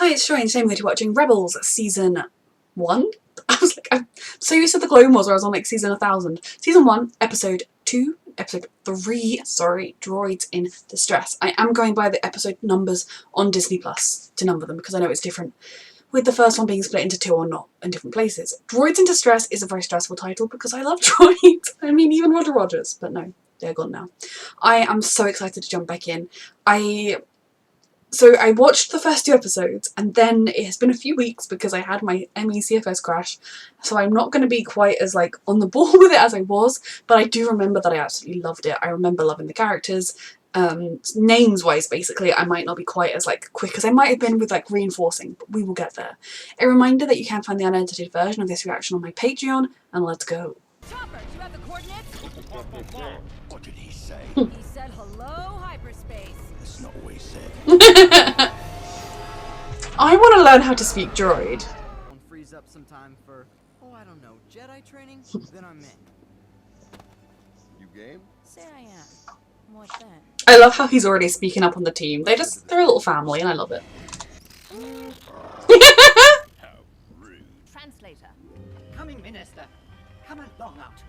Hi, it's Joy, and today we're going to be watching Rebels Season 1. I was like, I'm so used to the Clone Wars where I was on like Season 1000. Season 1, Episode 2, Episode 3, sorry, Droids in Distress. I am going by the episode numbers on Disney Plus to number them because I know it's different with the first one being split into two or not in different places. Droids in Distress is a very stressful title because I love droids. I mean, even Roger Rogers, but no, they're gone now. I am so excited to jump back in. So I watched the first 2 episodes and then it has been a few weeks because I had my ME CFS crash, so I'm not going to be quite as like on the ball with it as I was, but I do remember that I absolutely loved it. I remember loving the characters. Names wise, basically, I might not be quite as like quick as I might have been with like reinforcing, but we will get there. A reminder that you can find the unedited version of this reaction on my Patreon, and let's go. Chopper, do you have the coordinates? What did he say? He said hello, hyperspace. That's not what he said. I want to learn how to speak droid. Freeze up some time for, oh, I don't know, Jedi training? Then I'm in. You game? Say I am. What then? I love how he's already speaking up on the team. They're a little family and I love it. How rude. Translator. Coming, Minister. Come along out.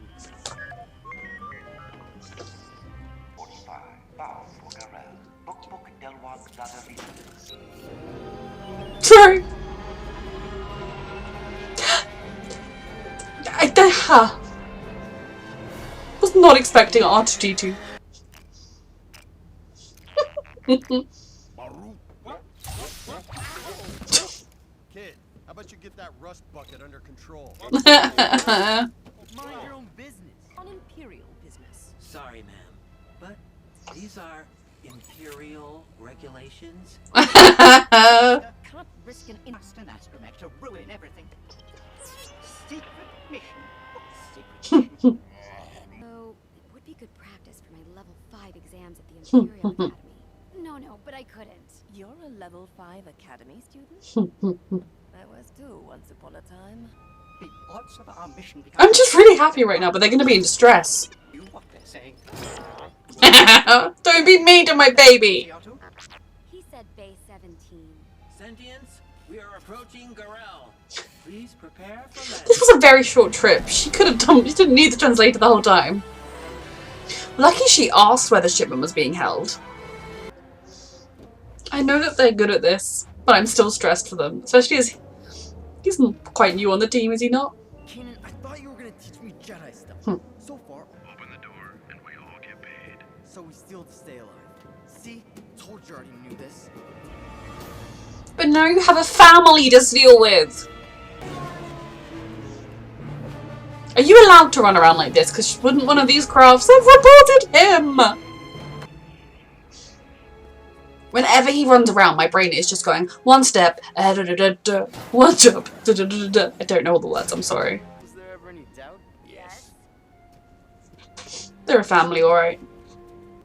45. Bow for Garel. Book Delwag Zagarita. Sorry. I was not expecting R2-D2. Kid, how about you get that rust bucket under control? Mind your own business. On Imperial business. Sorry, ma'am, but these are Imperial regulations. Can't risk an Trust an astromech to ruin everything. Secret mission. Secret mission. So, it would be good practice for my level 5 exams at the Imperial Academy. No, but I couldn't. You're a level 5 academy student? I was too, once upon a time. The odds of our mission becoming I'm just really happy right now, but they're going to be in distress. you what they're saying. Don't be mean to my baby. He said base 17. Sentience, we are approaching Garel. Please prepare for This landing. was a very short trip. She could have done. She didn't need the translator the whole time. Lucky she asked where the shipment was being held. I know that they're good at this, but I'm still stressed for them, especially as he's quite new on the team, is he not? Kenan, I thought you were gonna teach me Jedi stuff. So far, Open the door and we all get paid. so we still stay alive. See? Told you already knew this. But now you have a family to deal with. Are you allowed to run around like this? Because wouldn't one of these crafts have reported him? Whenever he runs around, my brain is just going one step, one jump. I don't know all the words. I'm sorry. Was there ever any doubt? Yes. They're a family, all right.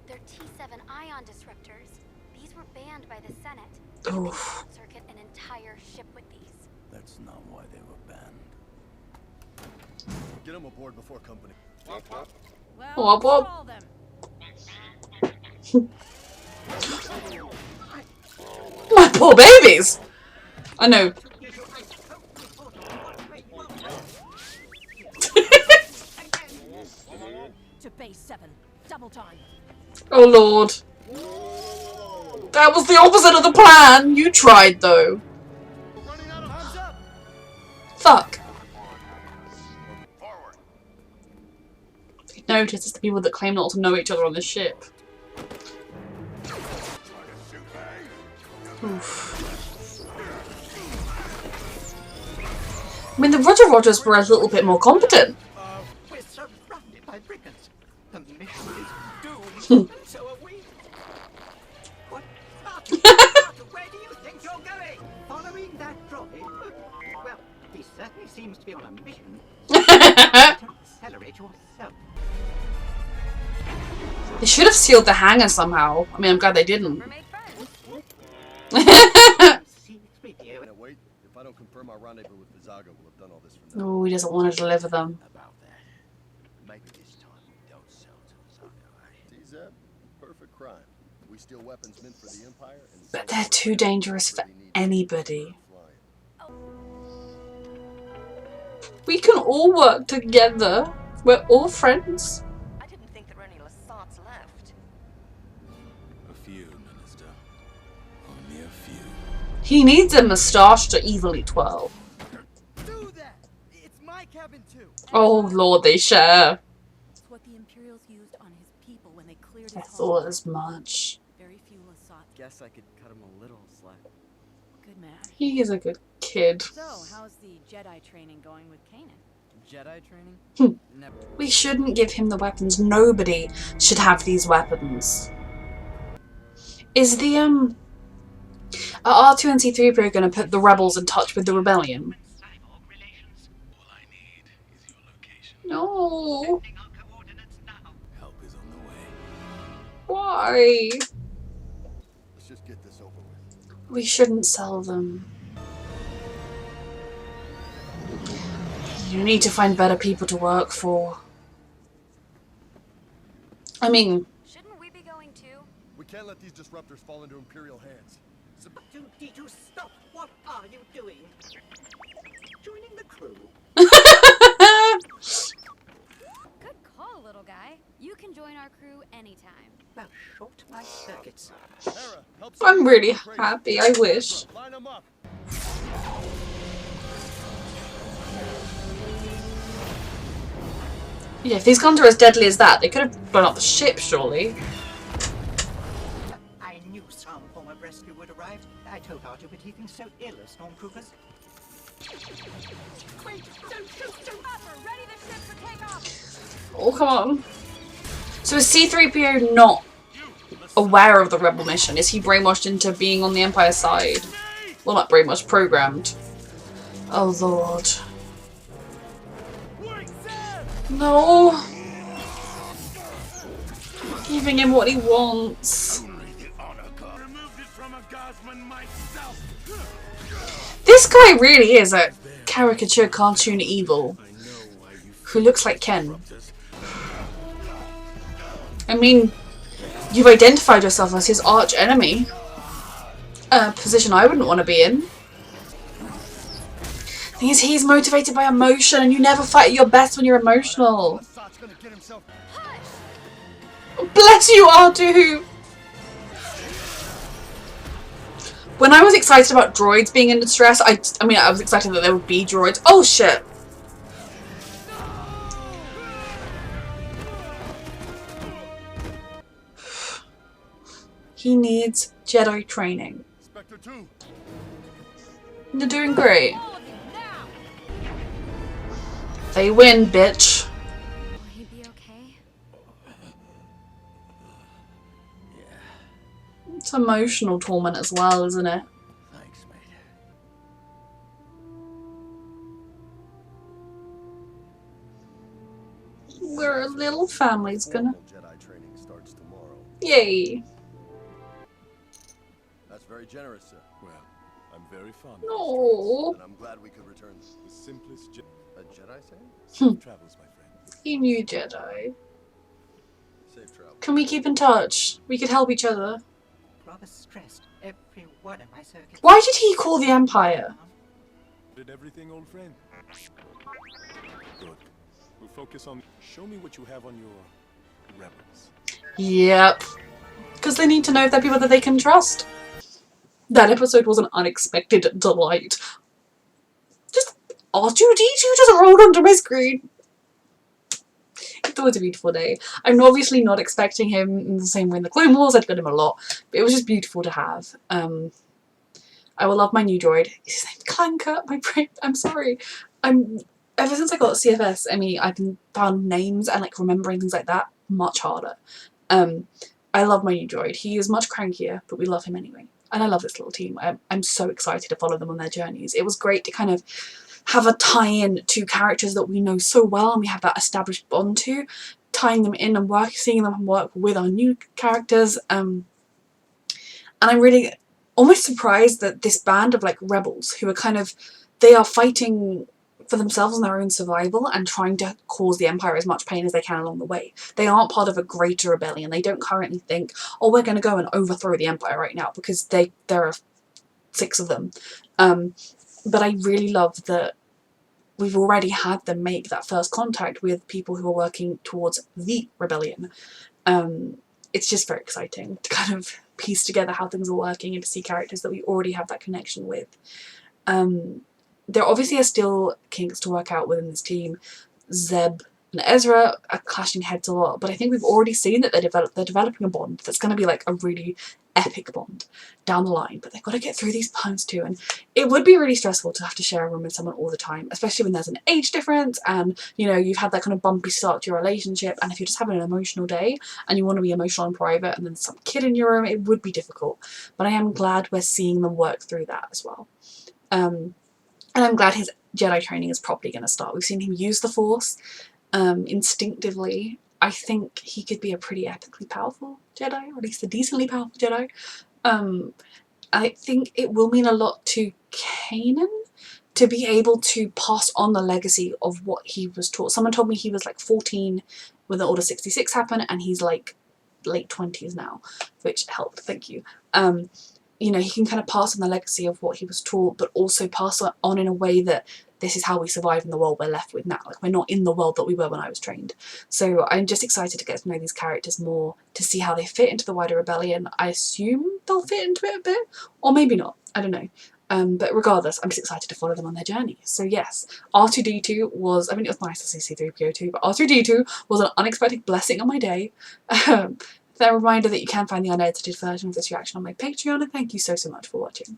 They're T7 ion disruptors. These were banned by the Senate. Oof. Circuit an entire ship with these. That's not why they were banned. Get them aboard before company. Well, Wop, wop. install them. My poor babies. I know. To base 7. Double time. Oh Lord. That was the opposite of the plan. You tried though. Running out of time's up. Fuck. Forward. Notice it's the people that claim not to know each other on this ship. Oof. I mean, the Roger Rogers were a little bit more competent. We're surrounded by brigands. The mission is doomed. So are we. What? Where do you think you're going? Following that droid? Well, he certainly seems to be on a mission. Accelerate yourself. They should have sealed the hangar somehow. I mean, I'm glad they didn't. Or make friends. C-3PO. Now wait, if I don't confirm our rendezvous with Vizaga, we'll have done all this for nothing. Oh, he doesn't want to deliver them. About that. Maybe this time we don't sell to Vizaga, right? TZ, perfect crime. We steal weapons meant for the Empire and But they're too dangerous for anybody. We can all work together. We're all friends. I didn't think there were any Lasats left. A few, Minister. Only a few. He needs a moustache to easily twirl. Do that! It's my cabin too! Oh lord, they share. It's what the Imperials used on his people when they cleared I his thought home. as much. Very few Lasats. Guess I could cut him a little slack. Good man. He is a good kid. So, how's the Jedi training going with Kanan? Jedi training? Never. We shouldn't give him the weapons. Nobody should have these weapons. Is the are R2 and C3PO going to put the rebels in touch with the rebellion? All I need is your location. No. Help is on the way. Why? Let's just get this over with. We shouldn't sell them. You need to find better people to work for. I mean, Shouldn't we be going too? We can't let these disruptors fall into Imperial hands. Did you stop? What are you doing? Joining the crew? Good call, little guy. You can join our crew anytime. Well, short my circuits. Hera, help I'm really happy. I wish. Line them up. Yeah, if these guns are as deadly as that, they could have blown up the ship, surely. I knew some form of rescue would arrive. I told Arthur, but he thinks so ill of stormtroopers. Wait, don't shoot, don't Ready the ship for takeoff! Oh, come on. So is C-3PO not aware of the rebel mission? Is he brainwashed into being on the Empire side? Well, not brainwashed, programmed. Oh, Lord. No. Giving him what he wants. This guy really is a caricature cartoon evil who looks like Ken. I mean, you've identified yourself as his arch enemy. A position I wouldn't want to be in. Thing is, he's motivated by emotion, and you never fight at your best when you're emotional. Bless you, R2! When I was excited about droids being in distress, I was excited that there would be droids. Oh shit! He needs Jedi training. Spectre 2. You're doing great. They win, bitch. Will he be okay? It's emotional torment as well, isn't it? Thanks, mate. We're a little family's gonna. Formal Jedi training starts tomorrow. Yay. That's very generous, sir. Well, I'm very fond of No. and I'm glad we could return the simplest a Jedi say? Hmm. Safe travels, my friend. He knew Jedi. Safe travel. Can we keep in touch? We could help each other. rather stressed. Every one of my circuits. Why did he call the Empire? Did everything, old friend? Good. We'll focus on. Show me what you have on your rebels. Yep. Because they need to know if they're people that they can trust. That episode was an unexpected delight. Just R2-D2 just rolled onto my screen. It was a beautiful day. I'm obviously not expecting him in the same way in the Clone Wars. I'd got him a lot. But it was just beautiful to have. I will love my new droid. Is his name Clanker? My brain. I'm sorry. Ever since I got CFS, I've been found names and like remembering things like that much harder. I love my new droid. He is much crankier, but we love him anyway. And I love this little team. I'm so excited to follow them on their journeys. It was great to kind of have a tie-in to characters that we know so well and we have that established bond to, tying them in and seeing them work with our new characters. And I'm really almost surprised that this band of like rebels who are they are fighting for themselves and their own survival and trying to cause the Empire as much pain as they can along the way. They aren't part of a greater rebellion. They don't currently think, oh, we're going to go and overthrow the Empire right now, because they're a 6 of them. But I really love that we've already had them make that first contact with people who are working towards the rebellion. It's just very exciting to kind of piece together how things are working and to see characters that we already have that connection with. There obviously are still kinks to work out within this team. Zeb and Ezra are clashing heads a lot, but I think we've already seen that they're developing a bond that's going to be like a really epic bond down the line, but they've got to get through these times too, and it would be really stressful to have to share a room with someone all the time, especially when there's an age difference and, you know, you've had that kind of bumpy start to your relationship, and if you're just having an emotional day and you want to be emotional and private and then some kid in your room, it would be difficult. But I am glad we're seeing them work through that as well. And I'm glad his Jedi training is properly going to start. We've seen him use the Force instinctively. I think he could be a pretty epically powerful Jedi, or at least a decently powerful Jedi. I think it will mean a lot to Kanan to be able to pass on the legacy of what he was taught. Someone told me he was like 14 when the Order 66 happened, and he's like late 20s now, which helped, thank you. You know, he can kind of pass on the legacy of what he was taught, but also pass it on in a way that this is how we survive in the world we're left with now. Like, we're not in the world that we were when I was trained. So I'm just excited to get to know these characters more, to see how they fit into the wider rebellion. I assume they'll fit into it a bit, or maybe not, I don't know. But regardless, I'm just excited to follow them on their journey. So yes, R2-D2 was, I mean, it was nice to see C-3PO too, but R2-D2 was an unexpected blessing on my day. A reminder that you can find the unedited version of this reaction on my Patreon, and thank you so much for watching.